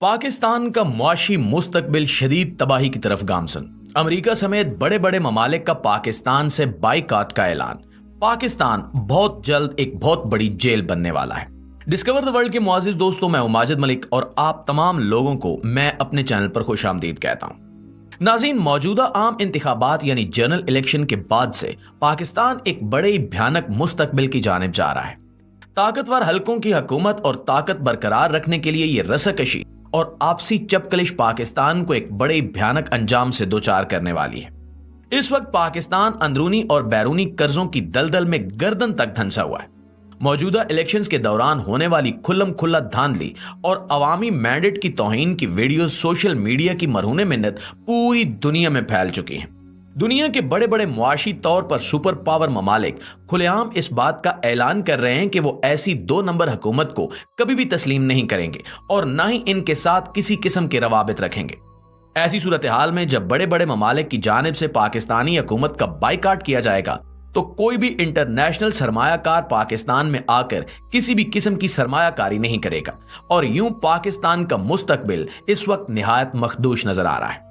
पाकिस्तान का मुआशी मुस्तकबिल शदीद तबाही की तरफ गामसन। अमेरिका समेत बड़े बड़े ममालिक का पाकिस्तान से बाइकाट का ऐलान। पाकिस्तान बहुत जल्द एक बहुत बड़ी जेल बनने वाला है। डिस्कवर द वर्ल्ड के मुआजिज दोस्तों, मैं हूं माजिद मलिक और आप तमाम लोगों को मैं अपने चैनल पर खुशामदीद कहता हूं। नाज़रीन, मौजूदा आम इंतखाबात यानी जनरल इलेक्शन के बाद से पाकिस्तान एक बड़े ही भयानक मुस्तकबिल की जानिब जा रहा है। ताकतवर हलकों की हुकूमत और ताकत बरकरार रखने के लिए ये रस्साकशी और आपसी चपकलिश पाकिस्तान को एक बड़े भयानक अंजाम से दोचार करने वाली है। इस वक्त पाकिस्तान अंदरूनी और बैरूनी कर्जों की दलदल में गर्दन तक धंसा हुआ है। मौजूदा इलेक्शंस के दौरान होने वाली खुल्लम खुल्ला धांधली और अवामी मैंडेट की तौहीन की वीडियो सोशल मीडिया की मरहूने मिन्नत पूरी दुनिया में फैल चुकी हैं। दुनिया के बड़े बड़े मुआशी तौर पर सुपर पावर ममालिक खुलेआम इस बात का ऐलान कर रहे हैं कि वो ऐसी 2 नंबर हुकूमत को कभी भी तस्लीम नहीं करेंगे और न ही इनके साथ किसी किस्म के रवाबित रखेंगे। ऐसी सूरत हाल में जब बड़े बड़े ममालिक की जानिब से पाकिस्तानी हुकूमत का बाइकाट किया जाएगा तो कोई भी इंटरनेशनल सरमायाकार पाकिस्तान में आकर किसी भी किस्म की सरमायाकारी नहीं करेगा और यूं पाकिस्तान का मुस्तकबिल इस वक्त निहायत मखदूश नजर आ रहा है।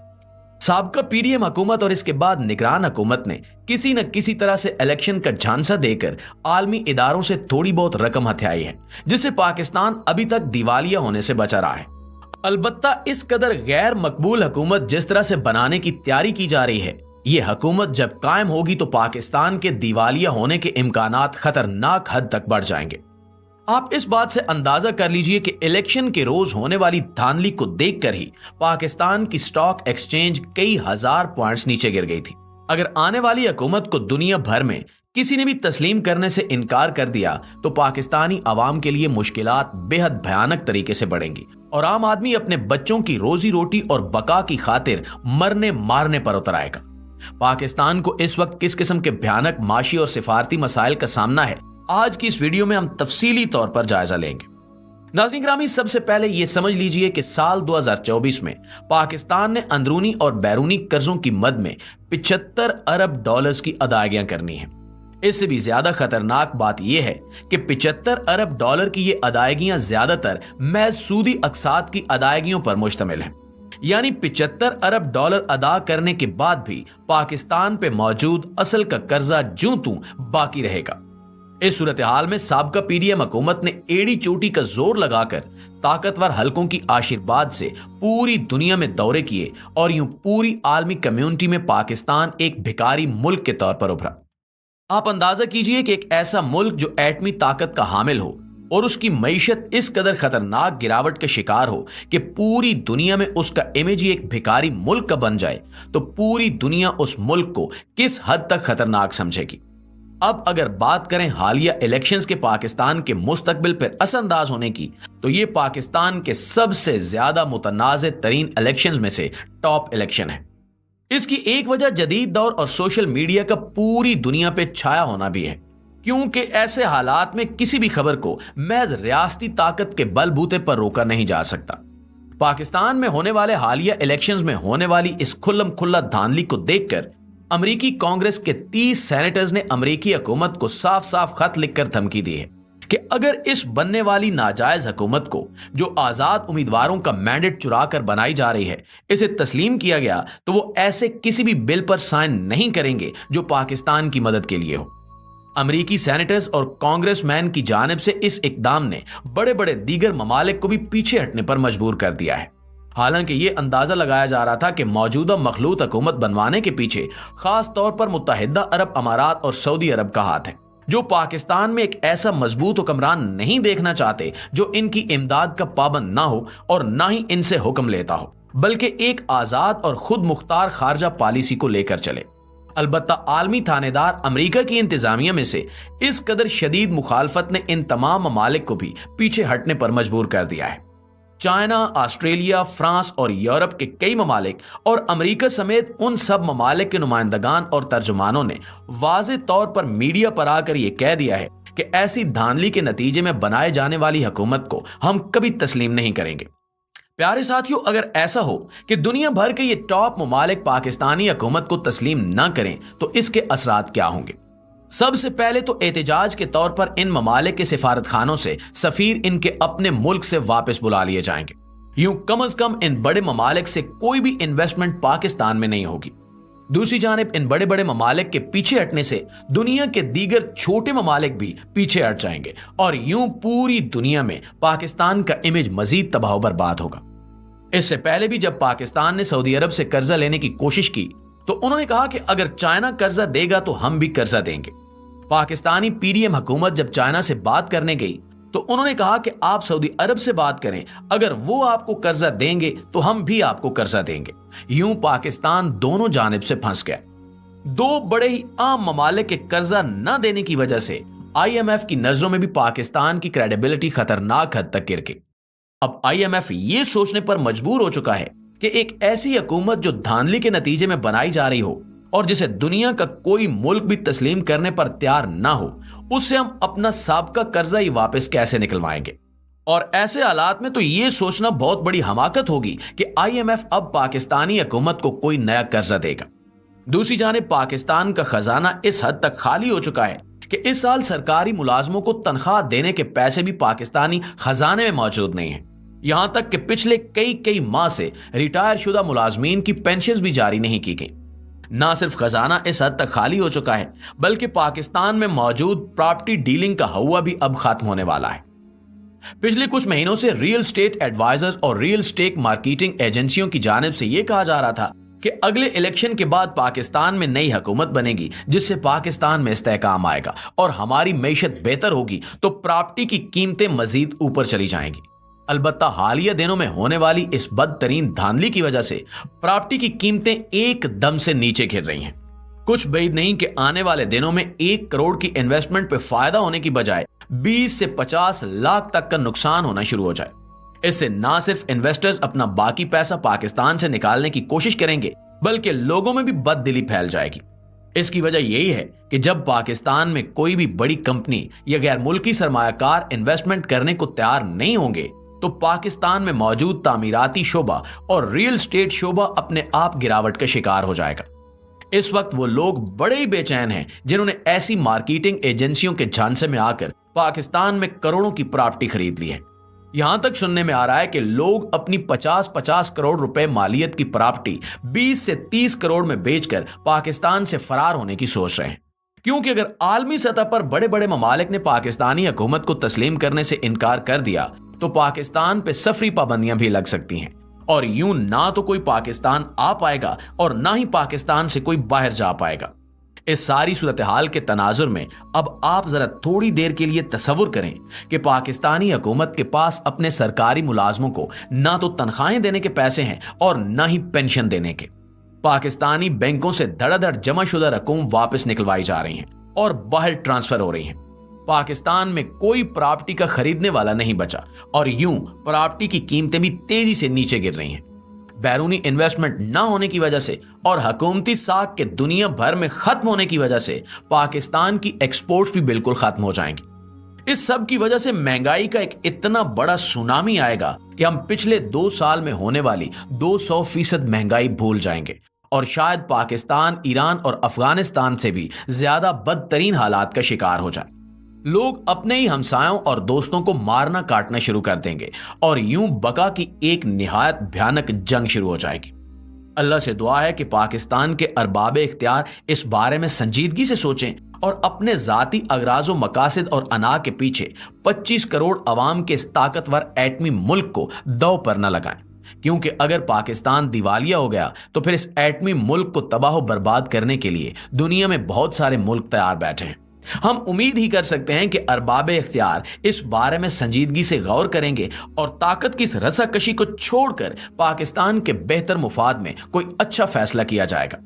साबका पीडीएम हुकूमत और इसके बाद निगरान हुकूमत ने किसी न किसी तरह से इलेक्शन का झांसा देकर आलमी इदारों से थोड़ी बहुत रकम हथियाई है, जिससे पाकिस्तान अभी तक दिवालिया होने से बचा रहा है। अलबत्ता इस कदर गैर मकबूल हुकूमत जिस तरह से बनाने की तैयारी की जा रही है, ये हुकूमत जब कायम होगी तो पाकिस्तान के दिवालिया होने के इम्कानात खतरनाक हद तक बढ़ जाएंगे। आप इस बात से अंदाजा कर लीजिए कि इलेक्शन के रोज होने वाली धांधली को देखकर ही पाकिस्तान की स्टॉक एक्सचेंज कई हजार पॉइंट्स नीचे गिर गई थी। अगर आने वाली हुकूमत को दुनिया भर में किसी ने भी तस्लीम करने से इनकार कर दिया तो पाकिस्तानी आवाम के लिए मुश्किलात बेहद भयानक तरीके से बढ़ेंगी और आम आदमी अपने बच्चों की रोजी रोटी और बका की खातिर मरने मारने पर उतर आएगा। पाकिस्तान को इस वक्त किस किस्म के भयानक माशी और सिफारती मसाइल का सामना है, आज की इस वीडियो में हम तफसीली तौर पर जायजा लेंगे। नाज़रीन ग्रामी, सबसे पहले यह समझ लीजिए कि साल 2024 में पाकिस्तान ने अंदरूनी और बैरूनी कर्जों की मद में 75 अरब डॉलर्स की अदायगियां करनी है। इससे भी ज्यादा खतरनाक बात यह है कि 75 अरब डॉलर की ये अदायगियां ज्यादातर महज सूदी अकसात की अदायगियों पर मुश्तमिल हैं। यानी 75 अरब डॉलर अदा करने के बाद भी पाकिस्तान पे मौजूद असल का कर्जा जूं तूं बाकी रहेगा। इस सूरत हाल में साबका पीडीएम हुकूमत ने एड़ी चोटी का जोर लगाकर ताकतवर हलकों की आशीर्वाद से पूरी दुनिया में दौरे किए और यूं पूरी आलमी कम्युनिटी में पाकिस्तान एक भिखारी मुल्क के तौर पर उभरा। आप अंदाजा कीजिए कि एक ऐसा मुल्क जो एटमी ताकत का हामिल हो और उसकी मईशत इस कदर खतरनाक गिरावट का शिकार हो कि पूरी दुनिया में उसका इमेज ही एक भिखारी मुल्क का बन जाए, तो पूरी दुनिया उस मुल्क को किस हद तक खतरनाक समझेगी। अब अगर बात करें हालिया इलेक्शंस के पाकिस्तान के मुस्तकबिल पर असरअंदाज होने की, तो ये पाकिस्तान के सबसे ज्यादा मुतनाज़ तरीन इलेक्शंस में से टॉप इलेक्शन है। इसकी एक वजह जदीद दौर और सोशल मीडिया का पूरी दुनिया पे छाया होना भी है, क्योंकि ऐसे हालात में किसी भी खबर को महज रियासती ताकत के बलबूते पर रोका नहीं जा सकता। पाकिस्तान में होने वाले हालिया इलेक्शंस में होने वाली इस खुल्लम खुल्ला धांधली को देखकर अमेरिकी कांग्रेस के 30 सेनेटर्स ने अमेरिकी हुकूमत को साफ साफ खत लिखकर धमकी दी है कि अगर इस बनने वाली नाजायज हुकूमत को, जो आजाद उम्मीदवारों का मैंडेट चुरा कर बनाई जा रही है, इसे तस्लीम किया गया तो वो ऐसे किसी भी बिल पर साइन नहीं करेंगे जो पाकिस्तान की मदद के लिए हो। अमेरिकी सेनेटर्स और कांग्रेसमैन की जानिब से इस इकदाम ने बड़े बड़े दीगर ममालिक को भी पीछे हटने पर मजबूर कर दिया है। हालांकि ये अंदाजा लगाया जा रहा था कि मौजूदा मखलूत हुकूमत बनवाने के पीछे खास तौर पर मुत्तहिदा अरब अमारात और सऊदी अरब का हाथ है, जो पाकिस्तान में एक ऐसा मजबूत हुक्मरान नहीं देखना चाहते जो इनकी इमदाद का पाबंद ना हो और ना ही इनसे हुक्म लेता हो, बल्कि एक आजाद और खुद मुख्तार खारजा पॉलिसी को लेकर चले। अलबत्ता आलमी थानेदार अमेरिका की इंतजामिया में से इस कदर शदीद मुखालफत ने इन तमाम ममालिक को भी पीछे हटने पर मजबूर कर दिया है। चाइना, ऑस्ट्रेलिया, फ्रांस और यूरोप के कई ममालिक और अमेरिका समेत उन सब ममालिक के नुमाइंदगान और तर्जुमानों ने वाज़े तौर पर मीडिया पर आकर यह कह दिया है कि ऐसी धांधली के नतीजे में बनाए जाने वाली हुकूमत को हम कभी तस्लीम नहीं करेंगे। प्यारे साथियों, अगर ऐसा हो कि दुनिया भर के ये टॉप ममालिक पाकिस्तानी हुकूमत को तस्लीम न करें तो इसके असरात क्या होंगे। सबसे पहले तो एहतजाज के तौर पर इन ममालिक के सिफारत खानों से सफीर इनके अपने मुल्क से वापस बुला लिए जाएंगे। यूं कम अज कम इन बड़े ममालिक से कोई भी इन्वेस्टमेंट पाकिस्तान में नहीं होगी। दूसरी जानिब इन बड़े बड़े ममालिक के पीछे हटने से दुनिया के दीगर छोटे ममालिक भी पीछे हट जाएंगे और यूं पूरी दुनिया में पाकिस्तान का इमेज मजीद तबाह बर्बाद होगा। इससे पहले भी जब पाकिस्तान ने सऊदी अरब से कर्जा लेने की कोशिश की तो उन्होंने कहा कि अगर चाइना कर्जा देगा तो हम भी कर्जा देंगे। पाकिस्तानी पीडीएम हुकूमत जब चाइना से बात करने गई तो उन्होंने कहा कि आप सऊदी अरब से बात करें, अगर वो आपको कर्जा देंगे तो हम भी आपको कर्जा देंगे। यूं पाकिस्तान दोनों जानिब से फंस गया। दो बड़े ही आम ममालिक के कर्जा न देने की वजह से आईएमएफ की नजरों में भी पाकिस्तान की क्रेडिबिलिटी खतरनाक हद तक गिर गई। अब आईएमएफ ये सोचने पर मजबूर हो चुका है कि एक ऐसी हुकूमत जो धांधली के नतीजे में बनाई जा रही हो और जिसे दुनिया का कोई मुल्क भी तस्लीम करने पर तैयार ना हो, उससे हम अपना साबका कर्जा ही वापस कैसे निकलवाएंगे। और ऐसे हालात में तो यह सोचना बहुत बड़ी हमाकत होगी कि आईएमएफ अब पाकिस्तानी हुकूमत को कोई नया कर्जा देगा। दूसरी जानिब पाकिस्तान का खजाना इस हद तक खाली हो चुका है कि इस साल सरकारी मुलाजमों को तनख्वाह देने के पैसे भी पाकिस्तानी खजाने में मौजूद नहीं है। यहां तक कि पिछले कई माह से रिटायर शुदा मुलाजमीन की पेंशन भी जारी नहीं की गई। ना सिर्फ खजाना इस हद तक खाली हो चुका है बल्कि पाकिस्तान में मौजूद प्रॉपर्टी डीलिंग का हवा भी अब खत्म होने वाला है। पिछले कुछ महीनों से रियल स्टेट एडवाइजर्स और रियल स्टेट मार्केटिंग एजेंसियों की जानिब से यह कहा जा रहा था कि अगले इलेक्शन के बाद पाकिस्तान में नई हुकूमत बनेगी जिससे पाकिस्तान में इस्तेहकाम आएगा और हमारी मईशत बेहतर होगी तो प्रॉपर्टी की कीमतें मजीद ऊपर चली जाएंगी। अलबत्ता हालिया दिनों में होने वाली इस बदतरीन धांधली की वजह से प्रॉपर्टी की कीमतें एकदम से नीचे गिर रही हैं। कुछ बैद नहीं कि आने वाले दिनों में 1 करोड़ की इन्वेस्टमेंट पे फायदा होने की बजाय 20 से 50 लाख तक का नुकसान होना शुरू हो जाए। इससे ना सिर्फ इन्वेस्टर्स अपना बाकी पैसा पाकिस्तान से निकालने की कोशिश करेंगे बल्कि लोगों में भी बददिली फैल जाएगी। इसकी वजह यही है कि जब पाकिस्तान में कोई भी बड़ी कंपनी या गैर मुल्की सरमायाकार इन्वेस्टमेंट करने को तैयार नहीं होंगे तो पाकिस्तान में मौजूद तामीराती शोबा और रियल स्टेट शोबा अपने आप गिरावट का शिकार हो जाएगा। इस वक्त वो लोग बड़े ही बेचैन हैं जिन्होंने ऐसी मार्केटिंग एजेंसियों के झांसे में आकर पाकिस्तान में करोड़ों की प्रॉपर्टी खरीद ली है। यहां तक सुनने में आ रहा है कि लोग अपनी 50-50 करोड़ रुपए मालियत की प्रॉपर्टी 20 से 30 करोड़ में बेचकर पाकिस्तान से फरार होने की सोच रहे हैं। क्योंकि अगर आलमी सतह पर बड़े बड़े ममालिक ने पाकिस्तानी हुकूमत को तस्लीम करने से इनकार कर दिया तो पाकिस्तान पे सफरी पाबंदियां भी लग सकती हैं और यूं ना तो कोई पाकिस्तान आ पाएगा और ना ही पाकिस्तान से कोई बाहर जा पाएगा। इस सारी सूरत हाल के तनाजुर में अब आप जरा थोड़ी देर के लिए तसव्वुर करें कि पाकिस्तानी हुकूमत के पास अपने सरकारी मुलाजमों को ना तो तनख्वाहें देने के पैसे हैं और ना ही पेंशन देने के। पाकिस्तानी बैंकों से धड़ाधड़ जमाशुदा रकूम वापस निकलवाई जा रही हैं और बाहर ट्रांसफर हो रही हैं। पाकिस्तान में कोई प्रॉपर्टी का खरीदने वाला नहीं बचा और यूं प्रॉपर्टी की कीमतें भी तेजी से नीचे गिर रही हैं। बैरूनी इन्वेस्टमेंट न होने की वजह से और हुकूमती साख के दुनिया भर में खत्म होने की वजह से पाकिस्तान की एक्सपोर्ट्स भी बिल्कुल खत्म हो जाएंगी। इस सब की वजह से महंगाई का एक इतना बड़ा सुनामी आएगा कि हम पिछले 2 साल में होने वाली 200% महंगाई भूल जाएंगे और शायद पाकिस्तान, ईरान और अफगानिस्तान से भी ज्यादा बदतरीन हालात का शिकार हो जाए। लोग अपने ही हमसायों और दोस्तों को मारना काटना शुरू कर देंगे और यूं बका की एक निहायत भयानक जंग शुरू हो जाएगी। अल्लाह से दुआ है कि पाकिस्तान के अरबाब इख्तियार इस बारे में संजीदगी से सोचें और अपने जाती अगराज़ो मकासद और अना के पीछे 25 करोड़ अवाम के इस ताकतवर एटमी मुल्क को दांव पर न लगाएं, क्योंकि अगर पाकिस्तान दिवालिया हो गया तो फिर इस एटमी मुल्क को तबाह बर्बाद करने के लिए दुनिया में बहुत सारे मुल्क तैयार बैठे हैं। हम उम्मीद ही कर सकते हैं कि अरबाब इख्तियार इस बारे में संजीदगी से गौर करेंगे और ताकत की इस रस्साकशी को छोड़कर पाकिस्तान के बेहतर मुफाद में कोई अच्छा फैसला किया जाएगा।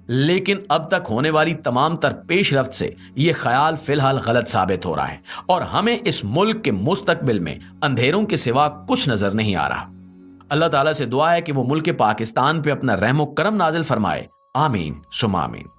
लेकिन अब तक होने वाली तमाम तर पेशरफ्त से यह ख्याल फिलहाल गलत साबित हो रहा है और हमें इस मुल्क के मुस्तकबिल में अंधेरों के सिवा कुछ नजर नहीं आ रहा। अल्लाह ताला से दुआ है कि वो मुल्क पाकिस्तान पे अपना रहमो करम नाजिल फरमाए। आमीन सुमा आमीन।